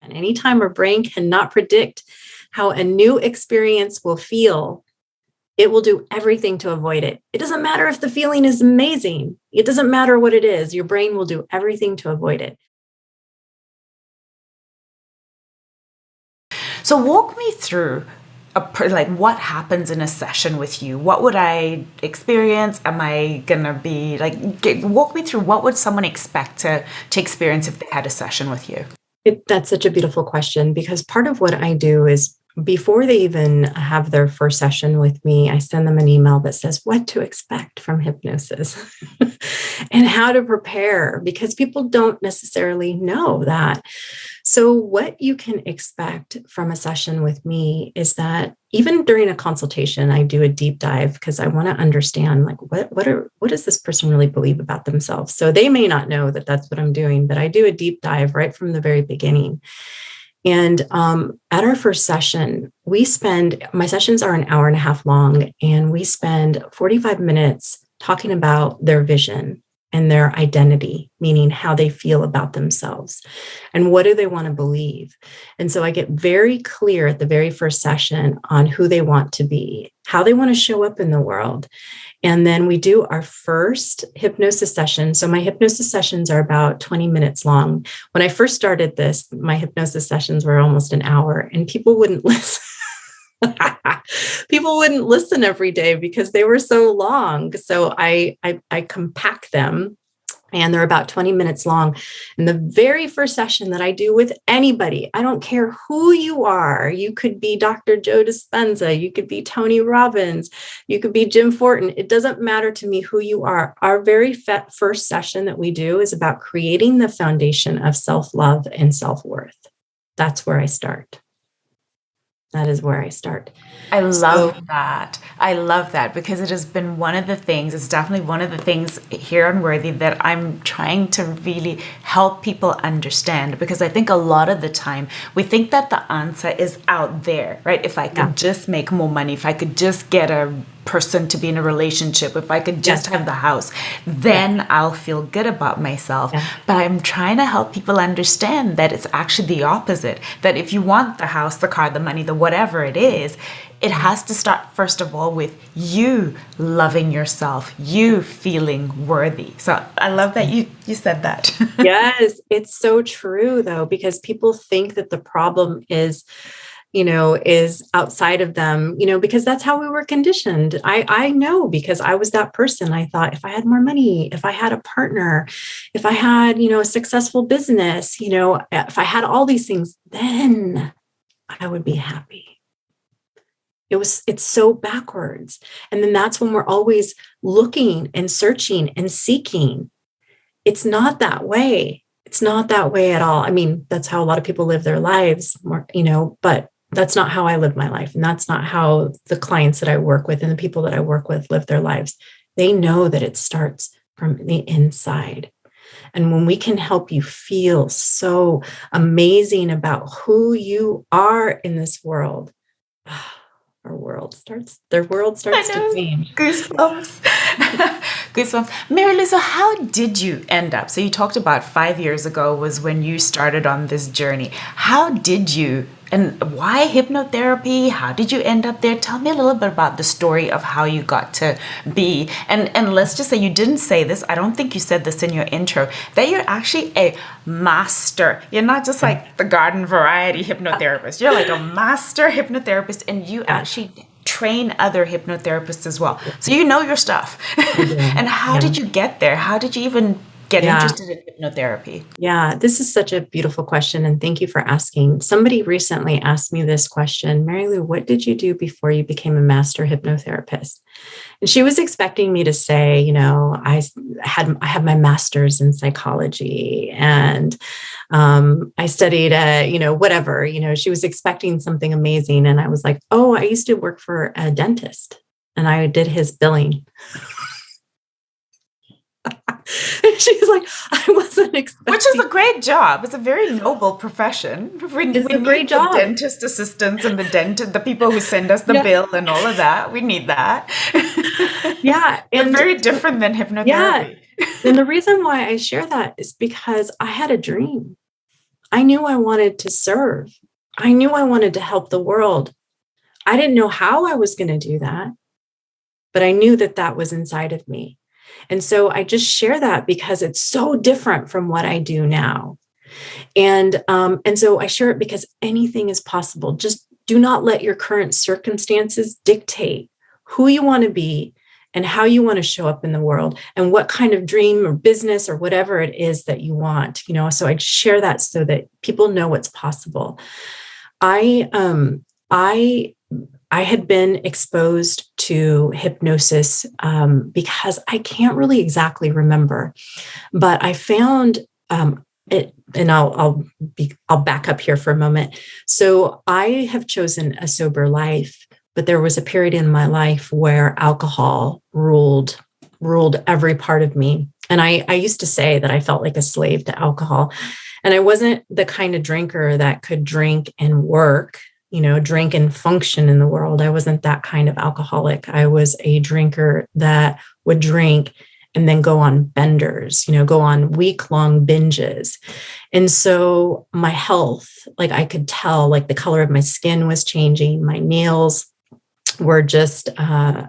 And anytime our brain cannot predict how a new experience will feel, it will do everything to avoid it. It doesn't matter if the feeling is amazing. It doesn't matter what it is. Your brain will do everything to avoid it. So walk me through what happens in a session with you. What would I experience? Am I gonna be walk me through what would someone expect to experience if they had a session with you? That's such a beautiful question, because part of what I do is before they even have their first session with me, I send them an email that says what to expect from hypnosis and how to prepare, because people don't necessarily know that. So what you can expect from a session with me is that even during a consultation, I do a deep dive because I want to understand what does this person really believe about themselves? So they may not know that that's what I'm doing, but I do a deep dive right from the very beginning. And at our first session, my sessions are an hour and a half long, and we spend 45 minutes talking about their vision and their identity, meaning how they feel about themselves and what do they want to believe. And so I get very clear at the very first session on who they want to be, how they want to show up in the world. And then we do our first hypnosis session. So my hypnosis sessions are about 20 minutes long. When I first started this, my hypnosis sessions were almost an hour, and people wouldn't listen. People wouldn't listen every day because they were so long. So I compact them, and they're about 20 minutes long. And the very first session that I do with anybody, I don't care who you are. You could be Dr. Joe Dispenza. You could be Tony Robbins. You could be Jim Fortin. It doesn't matter to me who you are. Our very first session that we do is about creating the foundation of self-love and self-worth. That's where I start. That is where I start. I love that. I love that because it has been one of the things, it's definitely one of the things here on Worthy that I'm trying to really help people understand, because I think a lot of the time we think that the answer is out there, right? If I could just make more money, if I could just get a person to be in a relationship, if I could just have the house, then I'll feel good about myself. But I'm trying to help people understand that it's actually the opposite, that if you want the house, the car, the money, the whatever it is, it has to start first of all with you loving yourself, you feeling worthy. So I love that you said that. Yes, it's so true though, because people think that the problem is outside of them, because that's how we were conditioned. I know, because I was that person. I thought if I had more money, if I had a partner, if I had, a successful business, if I had all these things, then I would be happy. It's so backwards. And then that's when we're always looking and searching and seeking. It's not that way. It's not that way at all. I mean, that's how a lot of people live their lives, but that's not how I live my life. And that's not how the clients that I work with and the people that I work with live their lives. They know that it starts from the inside. And when we can help you feel so amazing about who you are in this world, their world starts to change. Goosebumps. Goosebumps. Mary Lou, so how did you end up? So you talked about 5 years ago was when you started on this journey. How did you, and why hypnotherapy? How did you end up there? Tell me a little bit about the story of how you got to be. And let's just say you didn't say this. I don't think you said this in your intro, that you're actually a master. You're not just like the garden variety hypnotherapist. You're like a master hypnotherapist, and you actually train other hypnotherapists as well. So you know your stuff. And how did you get there? How did you even get interested in hypnotherapy? Yeah, this is such a beautiful question. And thank you for asking. Somebody recently asked me this question, Mary Lou, what did you do before you became a master hypnotherapist? And she was expecting me to say, I have my master's in psychology and I studied, whatever, she was expecting something amazing. And I was like, oh, I used to work for a dentist and I did his billing. And she's like, I wasn't expecting. Which is a great job. It's a very noble profession. It's a great job. The dentist assistants and the people who send us the bill and all of that. We need that. Yeah. And very different than hypnotherapy. Yeah. And the reason why I share that is because I had a dream. I knew I wanted to serve. I knew I wanted to help the world. I didn't know how I was going to do that, but I knew that that was inside of me. And so I just share that because it's so different from what I do now. And so I share it because anything is possible. Just do not let your current circumstances dictate who you want to be and how you want to show up in the world and what kind of dream or business or whatever it is that you want, so I share that so that people know what's possible. I had been exposed to hypnosis because I can't really exactly remember, but I found it, and I'll back up here for a moment. So I have chosen a sober life, but there was a period in my life where alcohol ruled every part of me. And I used to say that I felt like a slave to alcohol. And I wasn't the kind of drinker that could drink and work, drink and function in the world. I wasn't that kind of alcoholic. I was a drinker that would drink and then go on benders, go on week-long binges. And so my health, like I could tell, like the color of my skin was changing. My nails were just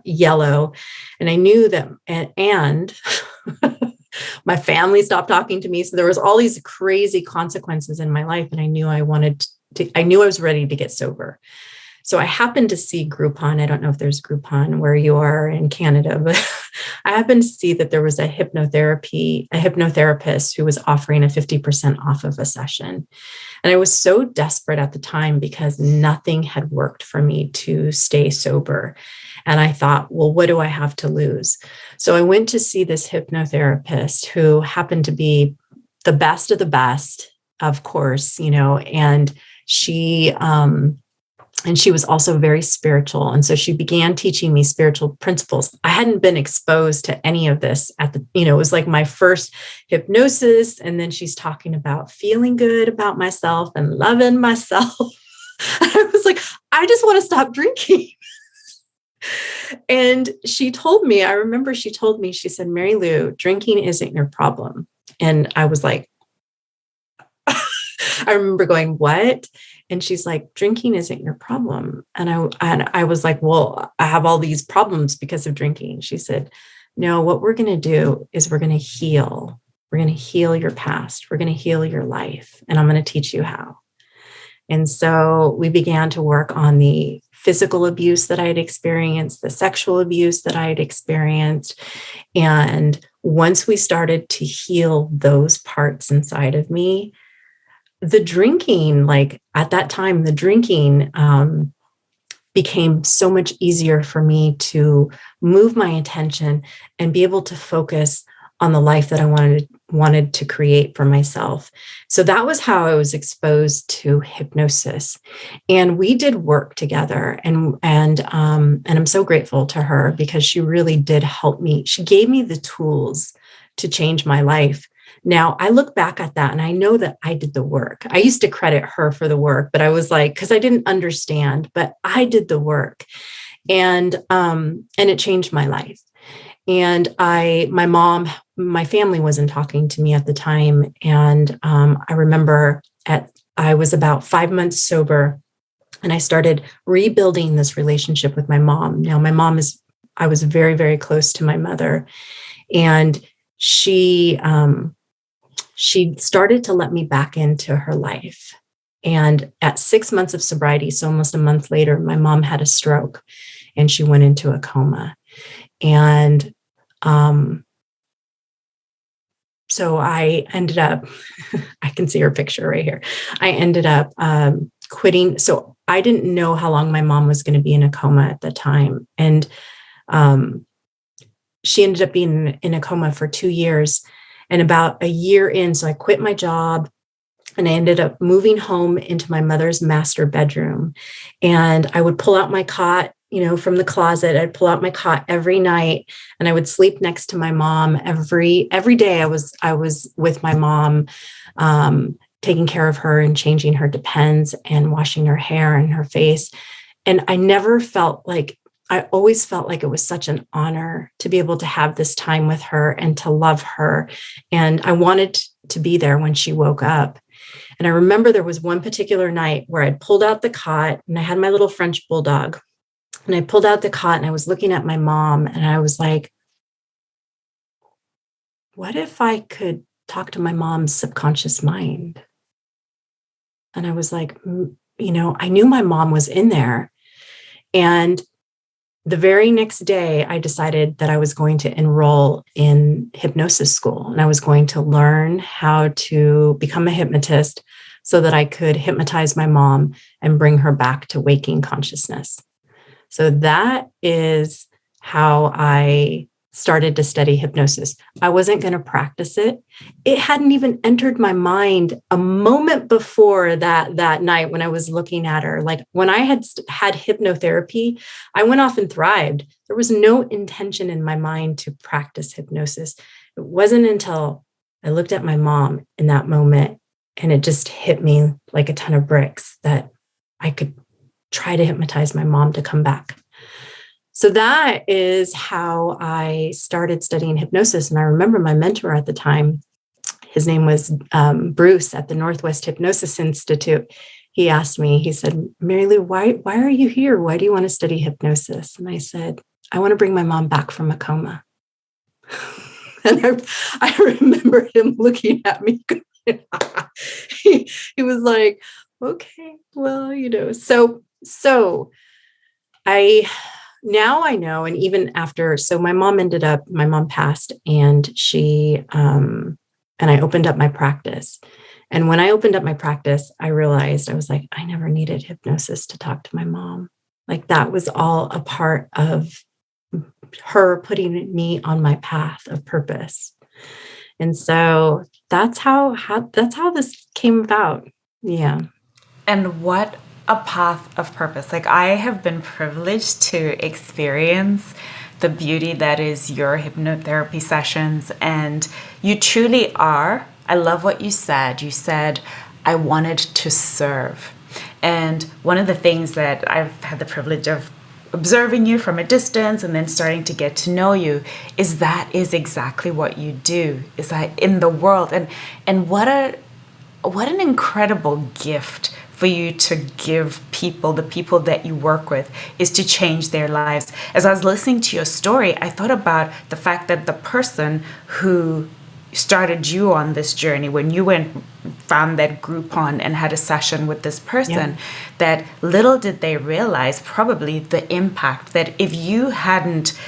yellow. And I knew that, and my family stopped talking to me. So there was all these crazy consequences in my life. And I knew I was ready to get sober. So I happened to see Groupon. I don't know if there's Groupon where you are in Canada, but I happened to see that there was a hypnotherapist who was offering a 50% off of a session. And I was so desperate at the time because nothing had worked for me to stay sober. And I thought, well, what do I have to lose? So I went to see this hypnotherapist who happened to be the best of the best, of course, and she was also very spiritual. And so she began teaching me spiritual principles. I hadn't been exposed to any of this it was like my first hypnosis. And then she's talking about feeling good about myself and loving myself. I was like, I just want to stop drinking. And she told me, she said, Mary Lou, drinking isn't your problem. And I was like, I remember going, what? And she's like, drinking isn't your problem. And I was like, well, I have all these problems because of drinking. She said, no, what we're going to do is we're going to heal. We're going to heal your past. We're going to heal your life. And I'm going to teach you how. And so we began to work on the physical abuse that I had experienced, the sexual abuse that I had experienced. And once we started to heal those parts inside of me, the drinking, like at that time, the drinking became so much easier for me to move my attention and be able to focus on the life that I wanted to create for myself. So that was how I was exposed to hypnosis. And we did work together, and I'm so grateful to her because she really did help me. She gave me the tools to change my life. Now, I look back at that and I know that I did the work. I used to credit her for the work, but I was like, because I didn't understand, but I did the work, and it changed my life. And my family wasn't talking to me at the time. And I remember I was about 5 months sober, and I started rebuilding this relationship with my mom. Now, I was very, very close to my mother, and she started to let me back into her life. And at 6 months of sobriety, so almost a month later, my mom had a stroke and she went into a coma. And so I ended up, I can see her picture right here. I ended up quitting. So I didn't know how long my mom was going to be in a coma at the time. And she ended up being in a coma for 2 years. And about a year in, so I quit my job and I ended up moving home into my mother's master bedroom. And I would pull out my cot, from the closet. I'd pull out my cot every night and I would sleep next to my mom every day. I was with my mom, taking care of her and changing her Depends and washing her hair and her face. And I always felt like it was such an honor to be able to have this time with her and to love her. And I wanted to be there when she woke up. And I remember there was one particular night where I'd pulled out the cot and I had my little French bulldog. And I pulled out the cot and I was looking at my mom and I was like, what if I could talk to my mom's subconscious mind? And I was like, I knew my mom was in there. And the very next day, I decided that I was going to enroll in hypnosis school and I was going to learn how to become a hypnotist so that I could hypnotize my mom and bring her back to waking consciousness. So that is how I started to study hypnosis. I wasn't going to practice it. It hadn't even entered my mind a moment before that night when I was looking at her. Like when I had hypnotherapy, I went off and thrived. There was no intention in my mind to practice hypnosis. It wasn't until I looked at my mom in that moment and it just hit me like a ton of bricks that I could try to hypnotize my mom to come back. So that is how I started studying hypnosis. And I remember my mentor at the time, his name was Bruce at the Northwest Hypnosis Institute. He asked me, he said, Mary Lou, why are you here? Why do you want to study hypnosis? And I said, I want to bring my mom back from a coma. And I remember him looking at me. He was like, okay, well, so now I know, and even after, so my mom passed and and I opened up my practice. And when I opened up my practice, I realized I was like, I never needed hypnosis to talk to my mom. Like that was all a part of her putting me on my path of purpose. And so that's how this came about. Yeah. And what a path of purpose. Like I have been privileged to experience the beauty that is your hypnotherapy sessions. And you truly are. I love what you said. You said, I wanted to serve. And one of the things that I've had the privilege of observing you from a distance and then starting to get to know you is that is exactly what you do, is that in the world. And what an incredible gift for you to give people, the people that you work with, is to change their lives. As I was listening to your story, I thought about the fact that the person who started you on this journey, when you found that Groupon and had a session with this person, that little did they realize probably the impact that if you hadn't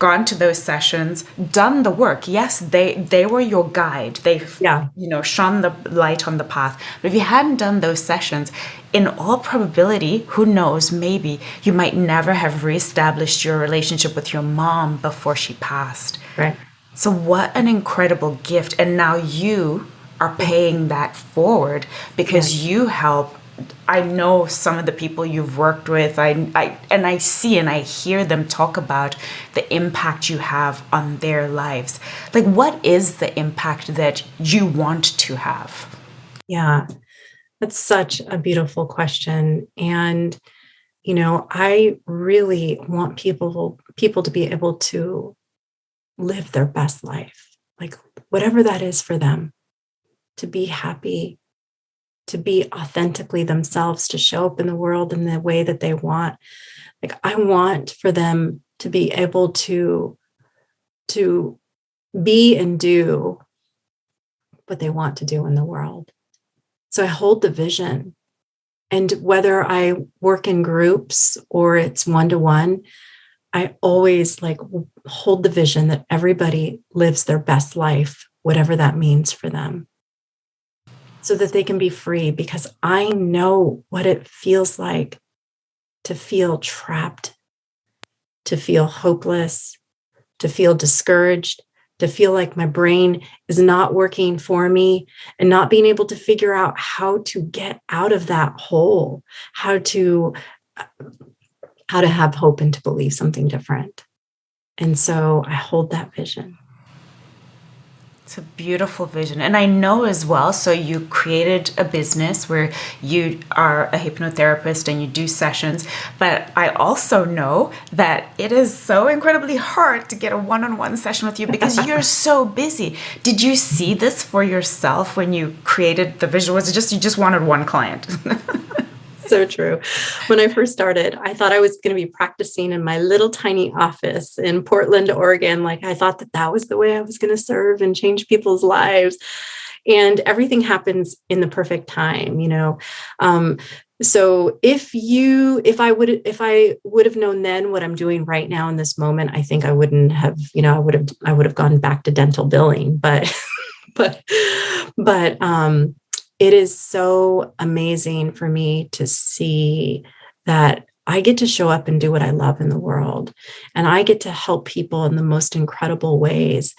gone to those sessions, done the work. Yes, they were your guide. They shone the light on the path. But if you hadn't done those sessions, in all probability, who knows, maybe you might never have reestablished your relationship with your mom before she passed. Right. So what an incredible gift. And now you are paying that forward because you help. I know some of the people you've worked with, I see and I hear them talk about the impact you have on their lives. Like, what is the impact that you want to have? Yeah, that's such a beautiful question. And, I really want people to be able to live their best life, like whatever that is for them, to be happy, to be authentically themselves, to show up in the world in the way that they want. Like I want for them to be able to be and do what they want to do in the world. So I hold the vision. And whether I work in groups or it's one-to-one, I always hold the vision that everybody lives their best life, whatever that means for them, so that they can be free, because I know what it feels like to feel trapped, to feel hopeless, to feel discouraged, to feel like my brain is not working for me and not being able to figure out how to get out of that hole, how to have hope and to believe something different. And so I hold that vision. It's a beautiful vision. And I know as well, so you created a business where you are a hypnotherapist and you do sessions, but I also know that it is so incredibly hard to get a one-on-one session with you because you're so busy. Did you see this for yourself when you created the vision? Was it just you just wanted one client? So true. When I first started, I thought I was going to be practicing in my little tiny office in Portland, Oregon. Like I thought that was the way I was going to serve and change people's lives. And everything happens in the perfect time, So if I would have known then what I'm doing right now in this moment, I think I wouldn't have, I would have gone back to dental billing, but, but, it is so amazing for me to see that I get to show up and do what I love in the world. And I get to help people in the most incredible ways.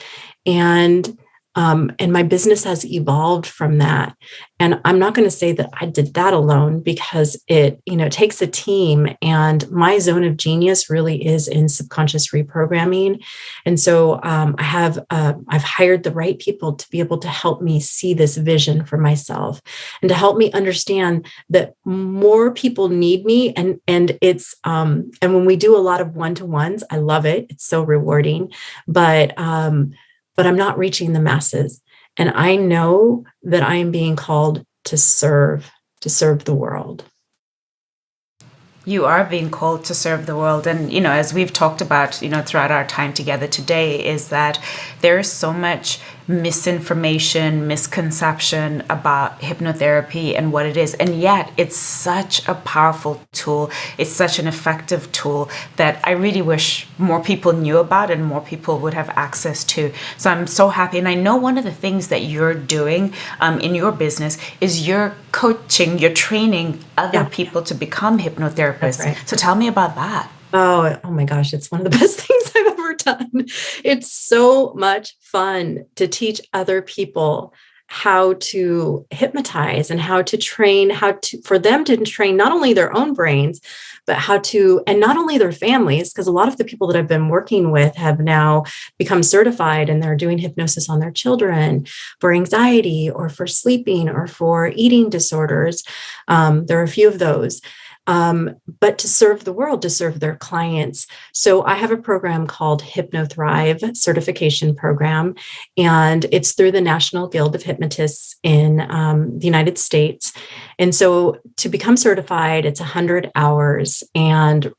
And my business has evolved from that. And I'm not going to say that I did that alone because it takes a team. And my zone of genius really is in subconscious reprogramming. And so I've hired the right people to be able to help me see this vision for myself and to help me understand that more people need me. And it's and when we do a lot of one-to-ones, I love it. It's so rewarding. But I'm not reaching the masses. And I know that I am being called to serve the world. You are being called to serve the world. And, as we've talked about, throughout our time together today, is that there is so much misinformation, misconception about hypnotherapy and what it is. And yet it's such a powerful tool. It's such an effective tool that I really wish more people knew about and more people would have access to. So I'm so happy. And I know one of the things that you're doing in your business is you're coaching, you're training other people to become hypnotherapists. Right. So tell me about that. Oh my gosh, it's one of the best things I've ever done. It's so much fun to teach other people how to hypnotize and how to train, for them to train not only their own brains, but and not only their families, because a lot of the people that I've been working with have now become certified and they're doing hypnosis on their children for anxiety or for sleeping or for eating disorders. There are a few of those. But to serve the world, to serve their clients. So I have a program called HypnoThrive Certification Program, and it's through the National Guild of Hypnotists in the United States. And so to become certified, it's 100 hours, and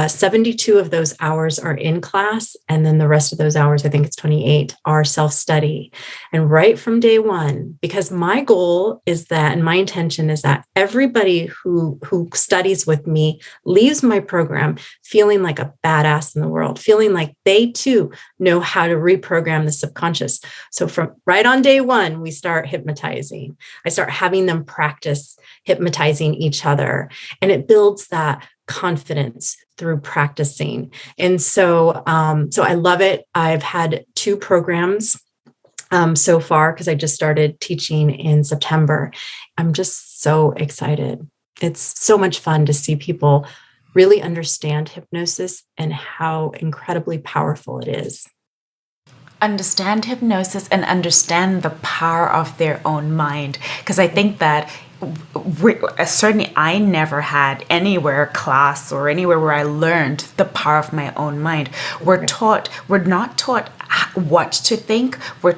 72 of those hours are in class. And then the rest of those hours, I think it's 28, are self-study. And right from day one, because my goal is that, and my intention is that everybody who studies with me leaves my program feeling like a badass in the world, feeling like they too know how to reprogram the subconscious. So from right on day one, we start hypnotizing. I start having them practice hypnotizing each other. And it builds that confidence through practicing. And so I love it. I've had 2 programs so far because I just started teaching in September. I'm just so excited. It's so much fun to see people really understand hypnosis and how incredibly powerful it is. Understand hypnosis and understand the power of their own mind. Because I think that certainly I never had anywhere class or anywhere where I learned the power of my own mind. We're not taught what to think. We're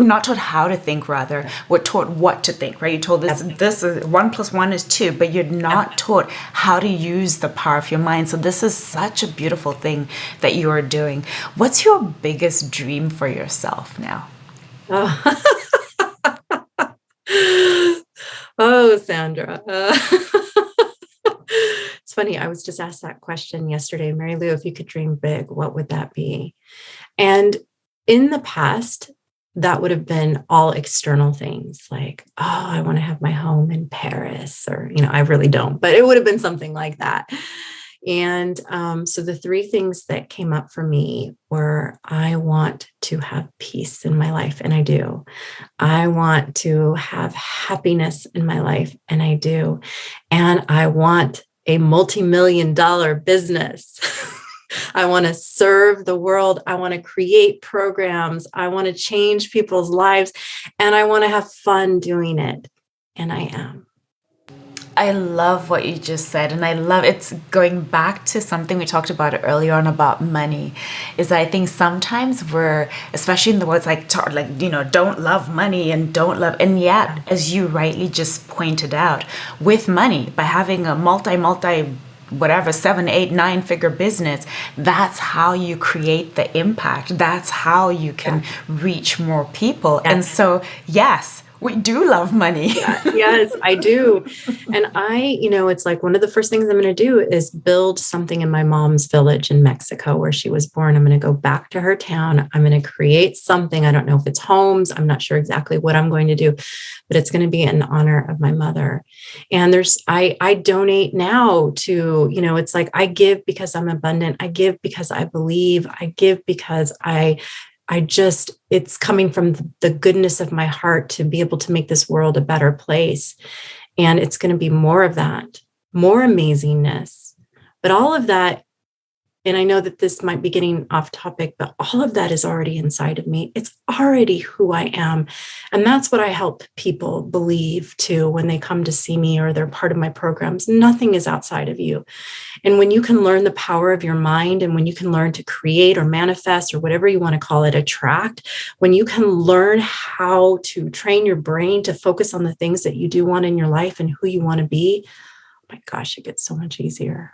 not taught how to think, rather. We're taught what to think, right? You're told this is 1 + 1 is 2, but you're not taught how to use the power of your mind. So this is such a beautiful thing that you are doing. What's your biggest dream for yourself now? Oh, Sandra. It's funny. I was just asked that question yesterday, Mary Lou, if you could dream big, what would that be? And in the past, that would have been all external things like, oh, I want to have my home in Paris, or, I really don't, but it would have been something like that. And so the 3 things that came up for me were, I want to have peace in my life, and I do. I want to have happiness in my life, and I do. And I want a multi-million-dollar business. I want to serve the world. I want to create programs. I want to change people's lives, and I want to have fun doing it. And I am. I love what you just said. And I love it's going back to something we talked about earlier on about money. Is that I think sometimes we're, especially in the words like, don't love money and don't love. And yet, as you rightly just pointed out, with money, by having a multi, whatever, 7, 8, 9-figure business, that's how you create the impact. That's how you can reach more people. And so, yes, we do love money. Yes, I do. And it's like one of the first things I'm going to do is build something in my mom's village in Mexico where she was born. I'm going to go back to her town. I'm going to create something. I don't know if it's homes. I'm not sure exactly what I'm going to do, but it's going to be in honor of my mother. And I donate now to, it's like I give because I'm abundant. I give because I believe. I give because it's coming from the goodness of my heart to be able to make this world a better place. And it's going to be more of that, more amazingness, but all of that. And I know that this might be getting off topic, but all of that is already inside of me. It's already who I am. And that's what I help people believe too, when they come to see me or they're part of my programs. Nothing is outside of you. And when you can learn the power of your mind, and when you can learn to create or manifest or whatever you want to call it, attract, when you can learn how to train your brain to focus on the things that you do want in your life and who you want to be, oh my gosh, it gets so much easier.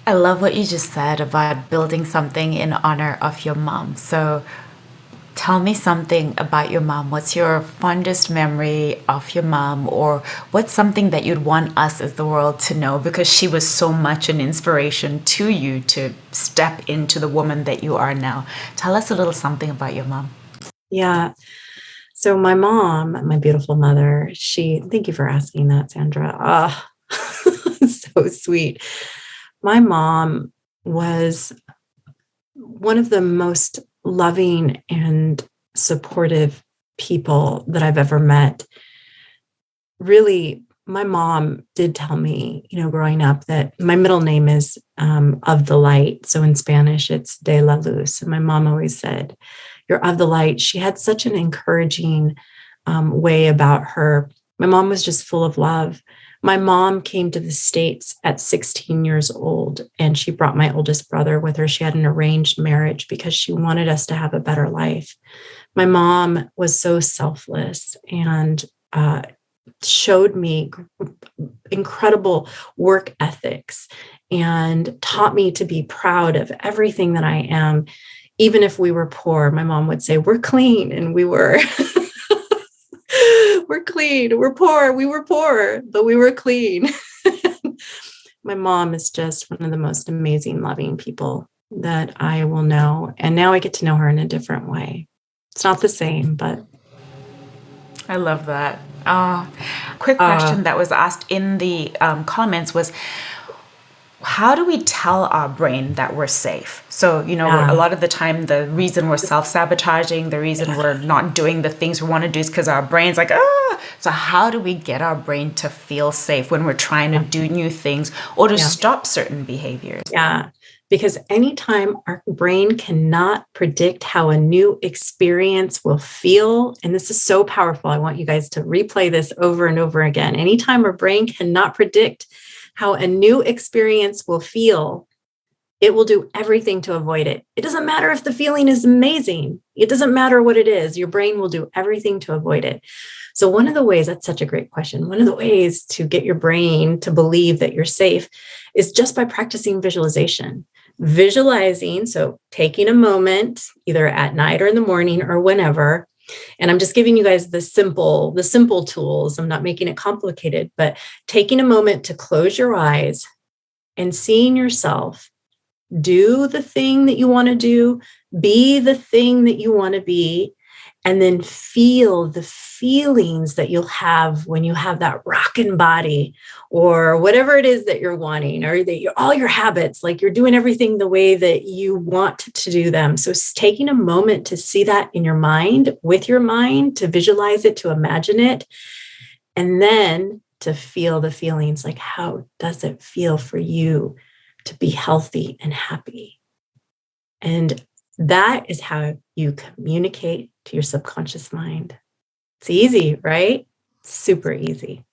I love what you just said about building something in honor of your mom. So tell me something about your mom. What's your fondest memory of your mom, or what's something that you'd want us as the world to know, because she was so much an inspiration to you to step into the woman that you are now. Tell us a little something about your mom. Yeah. So my mom, my beautiful mother, thank you for asking that, Sandra. So sweet. My mom was one of the most loving and supportive people that I've ever met. Really, my mom did tell me, growing up, that my middle name is of the light. So in Spanish, it's de la luz. And my mom always said, "You're of the light." She had such an encouraging way about her. My mom was just full of love. My mom came to the States at 16 years old, and she brought my oldest brother with her. She had an arranged marriage because she wanted us to have a better life. My mom was so selfless and showed me incredible work ethics and taught me to be proud of everything that I am. Even if we were poor, my mom would say, "We're clean," and we were. We're clean. We're poor. We were poor, but we were clean. My mom is just one of the most amazing, loving people that I will know. And now I get to know her in a different way. It's not the same, but. I love that. Quick question that was asked in the comments was, how do we tell our brain that we're safe? So, a lot of the time, the reason we're self-sabotaging, the reason we're not doing the things we want to do is because our brain's like, ah. So how do we get our brain to feel safe when we're trying to do new things or to stop certain behaviors? Yeah, because anytime our brain cannot predict how a new experience will feel, and this is so powerful, I want you guys to replay this over and over again. Anytime our brain cannot predict how a new experience will feel, it will do everything to avoid it. It doesn't matter if the feeling is amazing. It doesn't matter what it is. Your brain will do everything to avoid it. So one of the ways, that's such a great question. One of the ways to get your brain to believe that you're safe is just by practicing visualization. Visualizing, so taking a moment, either at night or in the morning or whenever. And I'm just giving you guys the simple tools. I'm not making it complicated, but taking a moment to close your eyes and seeing yourself do the thing that you want to do, be the thing that you want to be, and then feel the feelings that you'll have when you have that rockin' body or whatever it is that you're wanting, or that all your habits, like you're doing everything the way that you want to do them. So it's taking a moment to see that in your mind, with your mind, to visualize it, to imagine it, and then to feel the feelings. Like, how does it feel for you to be healthy and happy. And that is how you communicate to your subconscious mind. It's easy, right? Super easy.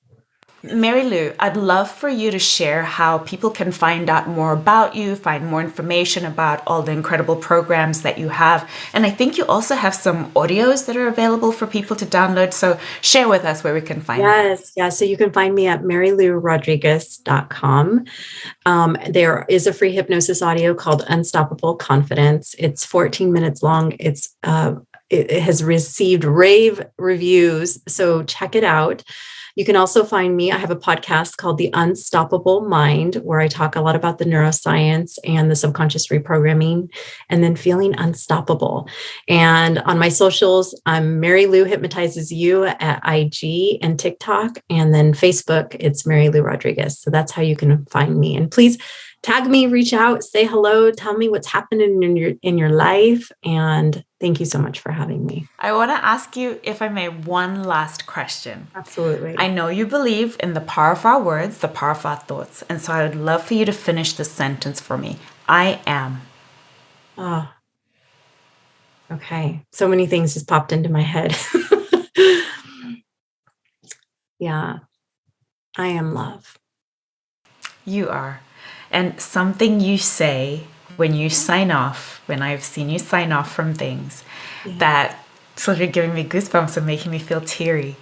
Mary Lou, I'd love for you to share how people can find out more about you, find more information about all the incredible programs that you have. And I think you also have some audios that are available for people to download. So share with us where we can find that. Yes. So you can find me at marylourodriguez.com. There is a free hypnosis audio called Unstoppable Confidence. It's 14 minutes long. It has received rave reviews, so check it out. You can also find me. I have a podcast called The Unstoppable Mind, where I talk a lot about the neuroscience and the subconscious reprogramming and then feeling unstoppable. And on my socials, I'm Mary Lou Hypnotizes You at IG and TikTok. And then Facebook, it's Mary Lou Rodriguez. So that's how you can find me. And please tag me, reach out, say hello, tell me what's happening in your life. And thank you so much for having me. I want to ask you, if I may, one last question. Absolutely. I know you believe in the power of our words, the power of our thoughts. And so I would love for you to finish the sentence for me. I am. Oh, okay. So many things just popped into my head. Yeah. I am love. You are. And something you say when you sign off, when I've seen you sign off from things, that sort of giving me goosebumps and making me feel teary.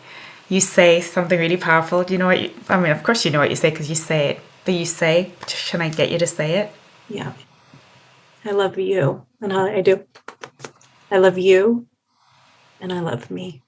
You say something really powerful. Do you know what of course you know what you say because you say it. But you say, can I get you to say it? Yeah. I love you. And I do. I love you. And I love me.